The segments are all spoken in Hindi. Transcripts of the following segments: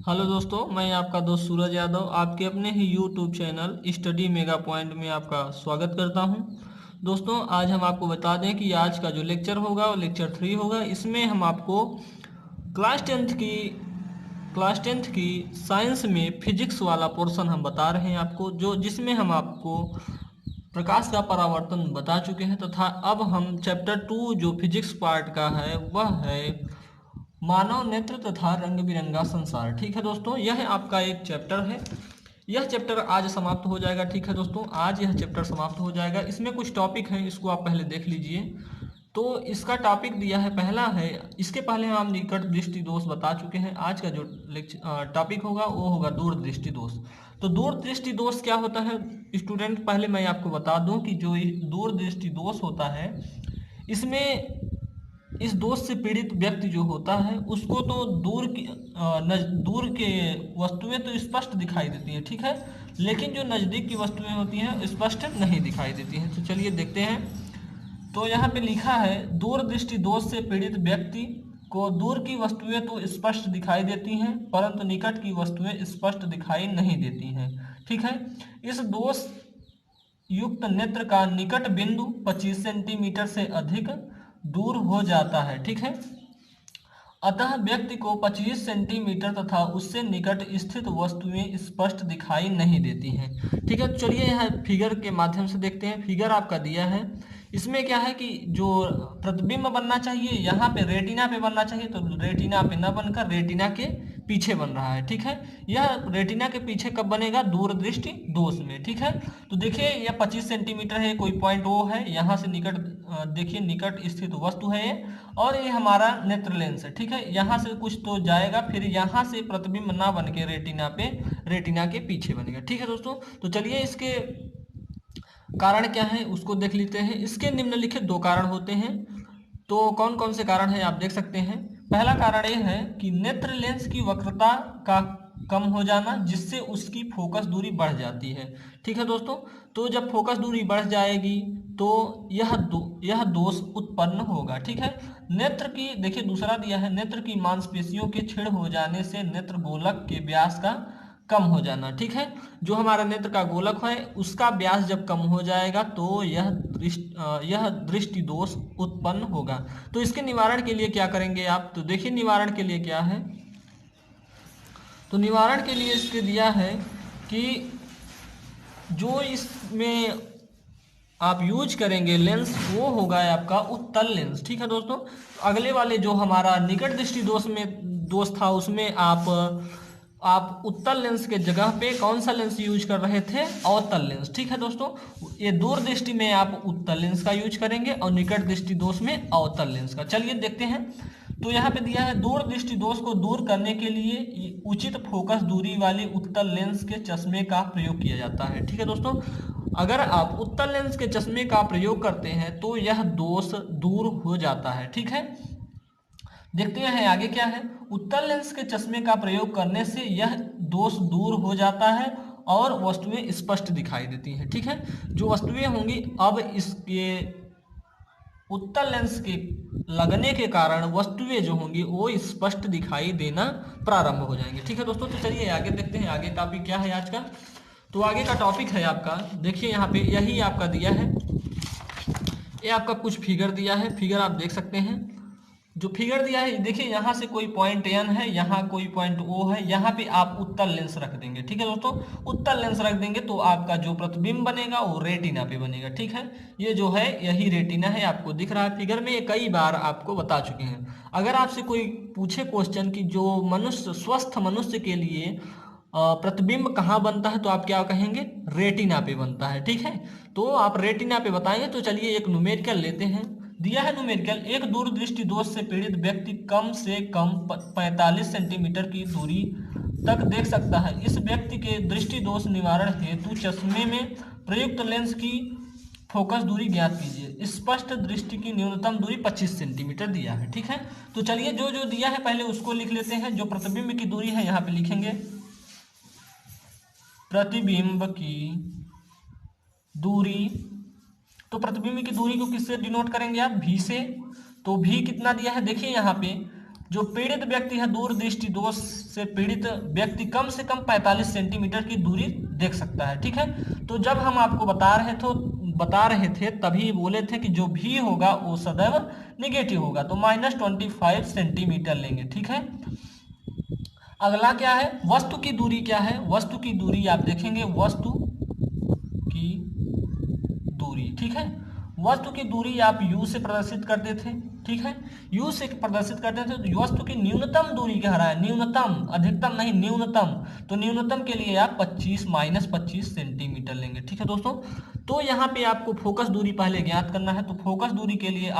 हेलो दोस्तों, मैं आपका दोस्त सूरज यादव आपके अपने ही YouTube channel study mega point में आपका स्वागत करता हूं। दोस्तों, आज हम आपको बता दें कि आज का जो लेक्चर होगा वो लेक्चर 3 होगा। इसमें हम आपको क्लास टेंथ की क्लास टेंथ की साइंस में फिजिक्स वाला पोर्शन हम बता रहे हैं आपको, जो जिसमें हम आपको प्रकाश का परावर्तन बता चुके हैं तथा अब हम चैप्टर 2 जो फिजिक्स पार्ट का है वह है मानव नेत्र तथा रंग बिरंगा संसार। ठीक है दोस्तों, यह आपका एक चैप्टर है। यह चैप्टर आज समाप्त हो जाएगा। ठीक है दोस्तों, आज यह चैप्टर समाप्त हो जाएगा। इसमें कुछ टॉपिक हैं, इसको आप पहले देख लीजिए। तो इसका टॉपिक दिया है, पहला है, इसके पहले हम निकट दृष्टि दोष बता चुके हैं। आज का जो टॉपिक होगा वो होगा दूरदृष्टि दोष। तो दूरदृष्टि दोष क्या होता है स्टूडेंट, पहले मैं आपको बता दूं कि जो दूरदृष्टि दोष होता है, इसमें इस दोष से पीड़ित व्यक्ति जो होता है उसको तो दूर के वस्तुएं तो स्पष्ट दिखाई देती हैं, ठीक है, लेकिन जो नज़दीक की वस्तुएं होती हैं स्पष्ट नहीं दिखाई देती हैं। तो चलिए देखते हैं। तो यहाँ पे लिखा है, दूर दृष्टि दोष से पीड़ित व्यक्ति को दूर की वस्तुएं तो स्पष्ट दिखाई देती हैं परंतु निकट की वस्तुएं स्पष्ट दिखाई नहीं देती हैं। ठीक है, इस दोष युक्त नेत्र का निकट बिंदु 25 सेंटीमीटर से अधिक दूर हो जाता है। ठीक है, अतः व्यक्ति को 25 सेंटीमीटर तथा उससे निकट स्थित वस्तुएं स्पष्ट दिखाई नहीं देती हैं। ठीक है, तो चलिए यहाँ फिगर के माध्यम से देखते हैं। फिगर आपका दिया है, इसमें क्या है कि जो प्रतिबिंब बनना चाहिए यहाँ पे रेटिना पे बनना चाहिए, तो रेटिना पे न बनकर रेटिना के पीछे बन रहा है। ठीक है, यह रेटिना के पीछे कब बनेगा, दूरदृष्टि दोष में। ठीक है, तो देखिए यह 25 सेंटीमीटर है, कोई पॉइंट वो है, यहाँ से निकट देखिए निकट स्थित वस्तु है ये, और ये हमारा नेत्र लेंस है। ठीक है, यहाँ से कुछ तो जाएगा, फिर यहाँ से प्रतिबिंब ना बन के रेटिना के पीछे बनेगा। ठीक है दोस्तों, तो चलिए इसके कारण क्या है उसको देख लेते हैं। इसके निम्नलिखित दो कारण होते हैं। तो कौन कौन से कारण है आप देख सकते हैं। पहला कारण ये है कि नेत्र लेंस की वक्रता का कम हो जाना, जिससे उसकी फोकस दूरी बढ़ जाती है। ठीक है दोस्तों, तो जब फोकस दूरी बढ़ जाएगी तो यह दोष उत्पन्न होगा। ठीक है, नेत्र की देखिए दूसरा दिया है, नेत्र की मांसपेशियों के क्षीण हो जाने से नेत्र गोलक के व्यास का कम हो जाना। ठीक है, जो हमारा नेत्र का गोलक है उसका व्यास जब कम हो जाएगा तो यह दृष्टि दोष उत्पन्न होगा। तो इसके निवारण के लिए क्या करेंगे आप, तो देखिए निवारण के लिए क्या है। तो निवारण के लिए इसके दिया है कि जो इसमें आप यूज करेंगे लेंस वो होगा आपका उत्तल लेंस। ठीक है दोस्तों, अगले वाले जो हमारा निकट दृष्टि दोष था उसमें आप उत्तल लेंस के जगह पे कौन सा लेंस यूज कर रहे थे, अवतल लेंस। ठीक है दोस्तों, ये दूर दृष्टि में आप उत्तल लेंस का यूज करेंगे और निकट दृष्टि दोष में अवतल लेंस का। चलिए देखते हैं। तो यहाँ पे दिया है, दूर दृष्टि दोष को दूर करने के लिए उचित फोकस दूरी वाली उत्तल लेंस के चश्मे का प्रयोग किया जाता है। ठीक है दोस्तों, अगर आप उत्तल लेंस के चश्मे का प्रयोग करते हैं तो यह दोष दूर हो जाता है। ठीक है, देखते हैं आगे क्या है। उत्तल लेंस के चश्मे का प्रयोग करने से यह दोष दूर हो जाता है और वस्तुएं स्पष्ट दिखाई देती हैं। ठीक है, जो वस्तुएं होंगी अब इसके उत्तल लेंस के लगने के कारण वस्तुएं जो होंगी वो स्पष्ट दिखाई देना प्रारंभ हो जाएंगे। ठीक है दोस्तों, तो चलिए आगे देखते हैं आगे टॉपिक क्या है आज का। तो आगे का टॉपिक है आपका, देखिए यहाँ पे यही आपका दिया है, ये आपका कुछ फिगर दिया है। फिगर आप देख सकते हैं, जो फिगर दिया है देखिए, यहाँ से कोई पॉइंट एन है, यहाँ कोई पॉइंट ओ है, यहाँ पे आप उत्तल लेंस रख देंगे। ठीक है दोस्तों, उत्तल लेंस रख देंगे तो आपका जो प्रतिबिंब बनेगा वो रेटिना पे बनेगा। ठीक है, ये जो है यही रेटिना है, आपको दिख रहा है फिगर में, ये कई बार आपको बता चुके हैं। अगर आपसे कोई पूछे क्वेश्चन कि जो मनुष्य स्वस्थ मनुष्य के लिए प्रतिबिंब कहाँ बनता है, तो आप क्या कहेंगे, रेटिना पे बनता है। ठीक है, तो आप रेटिना पे बताएंगे। तो चलिए एक न्यूमेरिकल लेते हैं। दिया है न्यूमेरिकल, एक दूरदृष्टि दोष से पीड़ित व्यक्ति कम से कम 45 सेंटीमीटर की दूरी तक देख सकता है। इस व्यक्ति के दृष्टि दोष निवारण हेतु चश्मे में प्रयुक्त लेंस की फोकस दूरी ज्ञात कीजिए। स्पष्ट दृष्टि की न्यूनतम दूरी 25 सेंटीमीटर दिया है। ठीक है, तो चलिए जो जो दिया है पहले उसको लिख लेते हैं। जो प्रतिबिंब की दूरी है यहाँ पे लिखेंगे, प्रतिबिंब की दूरी, तो प्रतिबिंब की दूरी को किससे डिनोट करेंगे आप, भी से। तो भी कितना दिया है देखिए यहाँ पे जो पीड़ित व्यक्ति है, दूर दृष्टि दोष से पीड़ित व्यक्ति कम से कम 45 सेंटीमीटर की दूरी देख सकता है। ठीक है, तो जब हम आपको बता रहे थे तभी बोले थे कि जो भी होगा वो सदैव निगेटिव होगा, तो -25 सेंटीमीटर लेंगे। ठीक है, अगला क्या है, वस्तु की दूरी क्या है। वस्तु की दूरी आप देखेंगे, वस्तु की दूरी, ठीक है, वस्तु की दूरी आप u से प्रदर्शित करते थे। ठीक है, u से प्रदर्शित करते थे, तो वस्तु की न्यूनतम दूरी क्या रहा है, न्यूनतम, अधिकतम नहीं, न्यूनतम, तो न्यूनतम के लिए आप 25 सेंटीमीटर लेंगे। ठीक है दोस्तों, तो यहाँ पे आपको फोकस दूरी पहले ज्ञात करना है। तो फोकस दूरी के लिए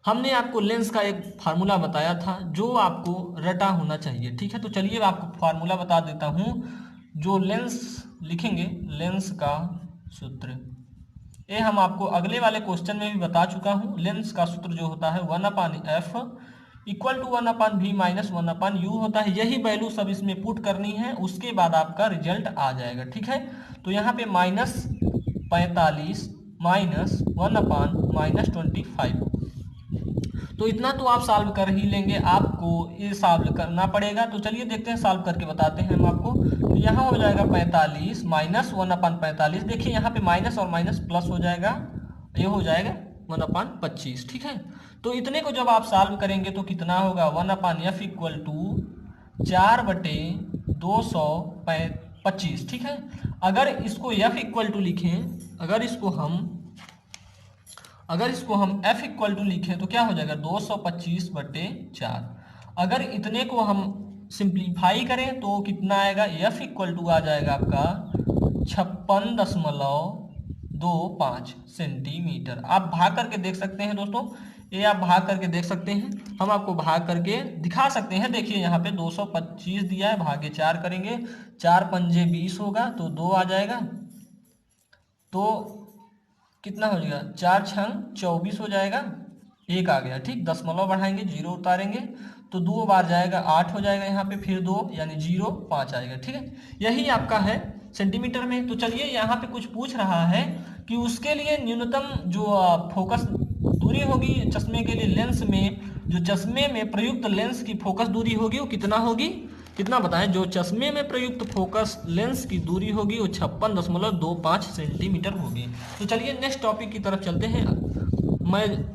हमने आपको लेंस का एक फार्मूला बताया था जो आपको रटा होना चाहिए। ठीक है, तो चलिए आपको फार्मूला बता देता हूँ। जो लेंस लिखेंगे, लेंस का सूत्र, ये हम आपको अगले वाले क्वेश्चन में भी बता चुका हूँ। लेंस का सूत्र जो होता है 1/f equal to 1/v minus 1/u होता है। यही वैल्यू सब इसमें पुट करनी है, उसके बाद आपका रिजल्ट आ जाएगा। ठीक है, तो यहाँ पे -45 माइनस 1/-25, तो इतना तो आप सॉल्व कर ही लेंगे, आपको ये सॉल्व करना पड़ेगा। तो चलिए देखते हैं, सॉल्व करके बताते हैं हम आपको। तो यहाँ हो जाएगा 45 माइनस 1/45, देखिए यहाँ पे माइनस और माइनस प्लस हो जाएगा, ये हो जाएगा 1/25। ठीक है, तो इतने को जब आप सॉल्व करेंगे तो कितना होगा, 1/f इक्वल टू 4/225। ठीक है, अगर इसको f इक्वल टू लिखें, अगर इसको हम f इक्वल टू लिखें तो क्या हो जाएगा, 225/4। अगर इतने को हम सिंप्लीफाई करें तो कितना आएगा, f इक्वल टू आ जाएगा आपका 56.25 सेंटीमीटर। आप भाग करके देख सकते हैं दोस्तों, ये आप भाग करके देख सकते हैं, हम आपको भाग करके दिखा सकते हैं। देखिए यहाँ पे 225 दिया है, भागे 4 करेंगे, 4 पंजे 20 होगा, तो 2 आ जाएगा, तो कितना हो जाएगा, 4 छंग 24 हो जाएगा, 1 आ गया। ठीक, दशमलव बढ़ाएंगे, 0 उतारेंगे, तो 2 बार जाएगा 8 हो जाएगा, यहाँ पे फिर 2 यानी 0 5 आएगा। ठीक है, यही आपका है सेंटीमीटर में। तो चलिए यहाँ पे कुछ पूछ रहा है कि उसके लिए न्यूनतम जो फोकस दूरी होगी चश्मे के लिए, लेंस में जो चश्मे में प्रयुक्त लेंस की फोकस दूरी होगी वो कितना होगी, कितना बताएं, जो चश्मे में प्रयुक्त फोकस लेंस की दूरी होगी वो 56.25 सेंटीमीटर होगी। तो चलिए नेक्स्ट टॉपिक की तरफ चलते हैं। मैं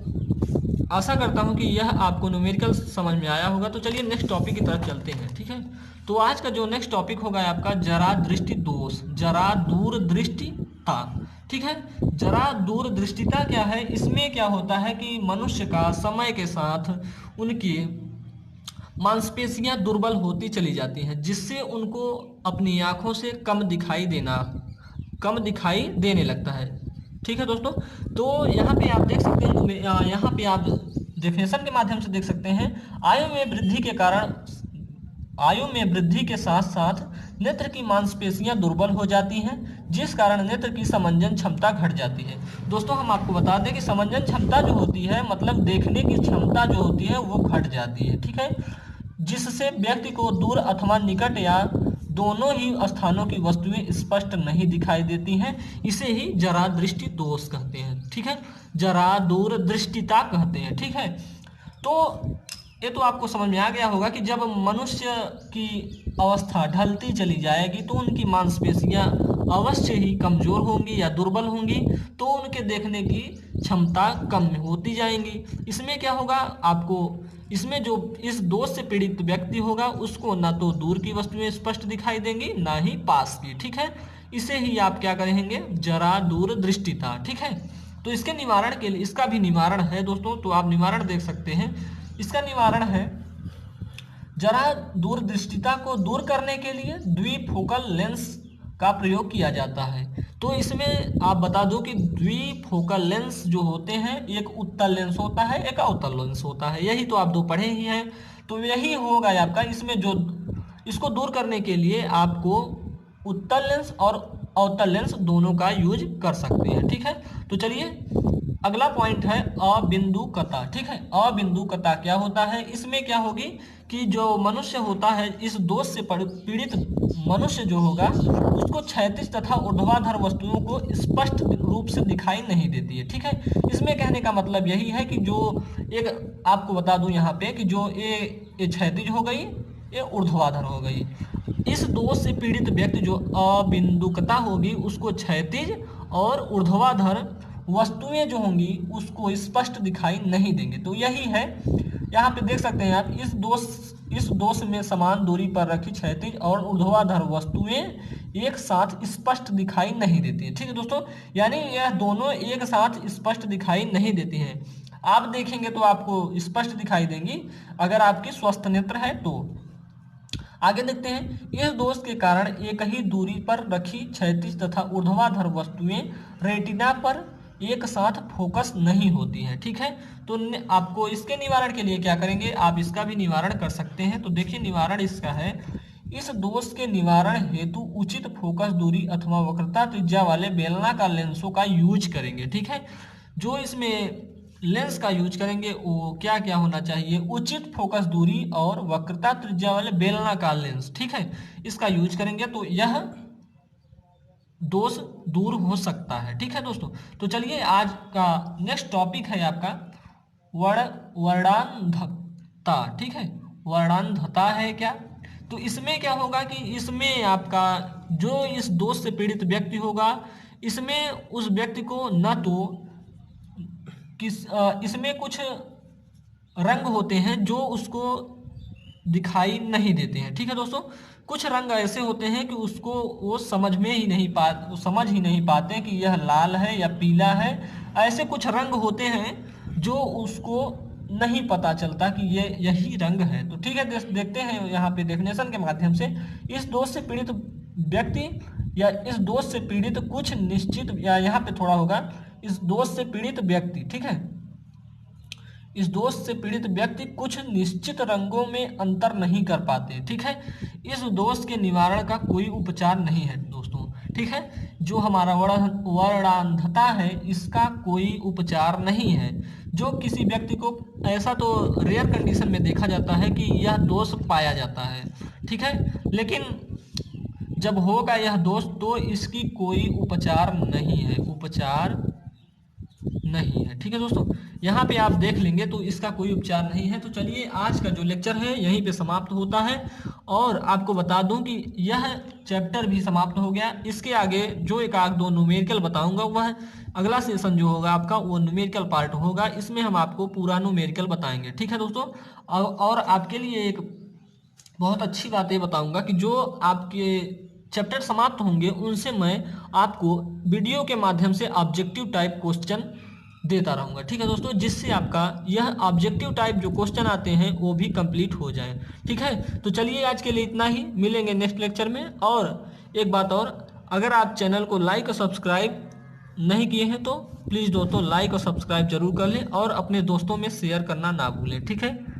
आशा करता हूं कि यह आपको न्यूमेरिकल समझ में आया होगा। तो चलिए नेक्स्ट टॉपिक की तरफ चलते हैं। ठीक है, तो आज का जो नेक्स्ट टॉपिक होगा आपका जरा दृष्टि दोष, जरा दूरदृष्टिता। ठीक है, जरा दूरदृष्टिता क्या है, इसमें क्या होता है कि मनुष्य का समय के साथ उनकी मांसपेशियां दुर्बल होती चली जाती हैं, जिससे उनको अपनी आंखों से कम दिखाई देने लगता है। ठीक है दोस्तों, तो यहाँ पे आप देख सकते हैं, यहाँ पे आप डेफिनेशन के माध्यम से देख सकते हैं, आयु में वृद्धि के साथ साथ नेत्र की मांसपेशियां दुर्बल हो जाती हैं, जिस कारण नेत्र की समंजन क्षमता घट जाती है। दोस्तों हम आपको बता दें कि समंजन क्षमता जो होती है, मतलब देखने की क्षमता जो होती है वो घट जाती है। ठीक है, जिससे व्यक्ति को दूर अथवा निकट या दोनों ही स्थानों की वस्तुएं स्पष्ट नहीं दिखाई देती हैं, इसे ही जरा दृष्टि दोष कहते हैं। ठीक है, जरा दूरदृष्टिता कहते हैं। ठीक है, तो ये तो आपको समझ में आ गया होगा कि जब मनुष्य की अवस्था ढलती चली जाएगी तो उनकी मांसपेशियां अवश्य ही कमजोर होंगी या दुर्बल होंगी, तो उनके देखने की क्षमता कम होती जाएंगी। इसमें क्या होगा, आपको इसमें जो इस दोष से पीड़ित व्यक्ति होगा उसको ना तो दूर की वस्तुएं स्पष्ट दिखाई देंगी ना ही पास की। ठीक है, इसे ही आप क्या कहेंगे, जरा दूरदृष्टिता। ठीक है, तो इसके निवारण के लिए, इसका भी निवारण है दोस्तों, तो आप निवारण देख सकते हैं। इसका निवारण है, जरा दूरदृष्टिता को दूर करने के लिए द्विफोकल लेंस का प्रयोग किया जाता है। तो इसमें आप बता दो कि द्विफोकल लेंस जो होते हैं, एक उत्तल लेंस होता है, एक अवतल लेंस होता है, यही तो आप दो पढ़े ही हैं। तो यही होगा आपका, इसमें जो इसको दूर करने के लिए आपको उत्तल लेंस और अवतल लेंस दोनों का यूज कर सकते हैं। ठीक है, तो चलिए अगला पॉइंट है अबिंदुकता। ठीक है, अबिंदुकता क्या होता है? इसमें क्या होगी कि जो मनुष्य होता है, इस दोष से पीड़ित मनुष्य जो होगा उसको क्षैतिज तथा ऊर्ध्वाधर वस्तुओं को स्पष्ट रूप से दिखाई नहीं देती है। ठीक है, इसमें कहने का मतलब यही है कि जो एक आपको बता दूं यहाँ पे कि जो ये क्षैतिज हो गई, ये ऊर्ध्वाधर हो गई। इस दोष से पीड़ित व्यक्ति जो अबिंदुकता होगी उसको क्षैतिज और ऊर्ध्वाधर वस्तुएं जो होंगी उसको स्पष्ट दिखाई नहीं देंगे। तो यही है, यहाँ पे देख सकते हैं आप, इस दोष में समान दूरी पर रखी क्षैतिज और ऊर्ध्वाधर वस्तुएं एक साथ स्पष्ट दिखाई नहीं देती है। ठीक है दोस्तों, यानी यह दोनों एक साथ स्पष्ट दिखाई नहीं देती हैं। आप देखेंगे तो आपको स्पष्ट दिखाई देंगी अगर आपकी स्वस्थ नेत्र है तो। आगे देखते हैं, इस दोष के कारण एक ही दूरी पर रखी क्षैतिज तथा ऊर्ध्वाधर वस्तुएं रेटिना पर एक साथ फोकस नहीं होती हैं। ठीक है, तो आपको इसके निवारण के लिए क्या करेंगे, आप इसका भी निवारण कर सकते हैं। तो देखिए निवारण इसका है, इस दोष के निवारण हेतु उचित फोकस दूरी अथवा वक्रता त्रिज्या वाले बेलनाकार लेंसों का यूज करेंगे। ठीक है, जो इसमें लेंस का यूज करेंगे वो क्या क्या होना चाहिए, उचित फोकस दूरी और वक्रता त्रिज्या वाले बेलनाकार लेंस। ठीक है, इसका यूज करेंगे तो यह दोष दूर हो सकता है। ठीक है दोस्तों, तो चलिए आज का नेक्स्ट टॉपिक है आपका वर्णांधता। ठीक है, वर्णांधता है क्या? तो इसमें क्या होगा कि इसमें आपका जो इस दोष से पीड़ित व्यक्ति होगा, इसमें उस व्यक्ति को न तो इसमें कुछ रंग होते हैं जो उसको दिखाई नहीं देते हैं। ठीक है दोस्तों, कुछ रंग ऐसे होते हैं कि उसको वो समझ ही नहीं पाते कि यह लाल है या पीला है। ऐसे कुछ रंग होते हैं जो उसको नहीं पता चलता कि ये यही रंग है। तो ठीक है, देखते हैं यहाँ पे डेफिनेशन के माध्यम से, इस दोष से पीड़ित व्यक्ति या इस दोष से पीड़ित कुछ निश्चित, या यहाँ पे थोड़ा होगा, इस दोष से पीड़ित व्यक्ति, ठीक है, इस दोष से पीड़ित व्यक्ति कुछ निश्चित रंगों में अंतर नहीं कर पाते। ठीक है, इस दोष के निवारण का कोई उपचार नहीं है दोस्तों। ठीक है, जो हमारा वर्णांधता है इसका कोई उपचार नहीं है। जो किसी व्यक्ति को, ऐसा तो रेयर कंडीशन में देखा जाता है कि यह दोष पाया जाता है। ठीक है, लेकिन जब होगा यह दोष तो इसकी कोई उपचार नहीं है, उपचार नहीं है। ठीक है दोस्तों, यहाँ पे आप देख लेंगे तो इसका कोई उपचार नहीं है। तो चलिए आज का जो लेक्चर है यहीं पे समाप्त होता है, और आपको बता दूं कि यह चैप्टर भी समाप्त हो गया। इसके आगे जो एक आध दो न्यूमेरिकल बताऊंगा वह अगला सेशन जो होगा आपका वो न्यूमेरिकल पार्ट होगा, इसमें हम आपको पूरा न्यूमेरिकल बताएंगे। ठीक है दोस्तों, और आपके लिए एक बहुत अच्छी बात ये बताऊंगा कि जो आपके चैप्टर समाप्त होंगे उनसे मैं आपको वीडियो के माध्यम से ऑब्जेक्टिव टाइप क्वेश्चन देता रहूंगा। ठीक है दोस्तों, जिससे आपका यह ऑब्जेक्टिव टाइप जो क्वेश्चन आते हैं वो भी कंप्लीट हो जाए। ठीक है, तो चलिए आज के लिए इतना ही, मिलेंगे नेक्स्ट लेक्चर में। और एक बात और, अगर आप चैनल को लाइक और सब्सक्राइब नहीं किए हैं तो प्लीज़ दोस्तों लाइक और सब्सक्राइब जरूर कर लें और अपने दोस्तों में शेयर करना ना भूलें। ठीक है।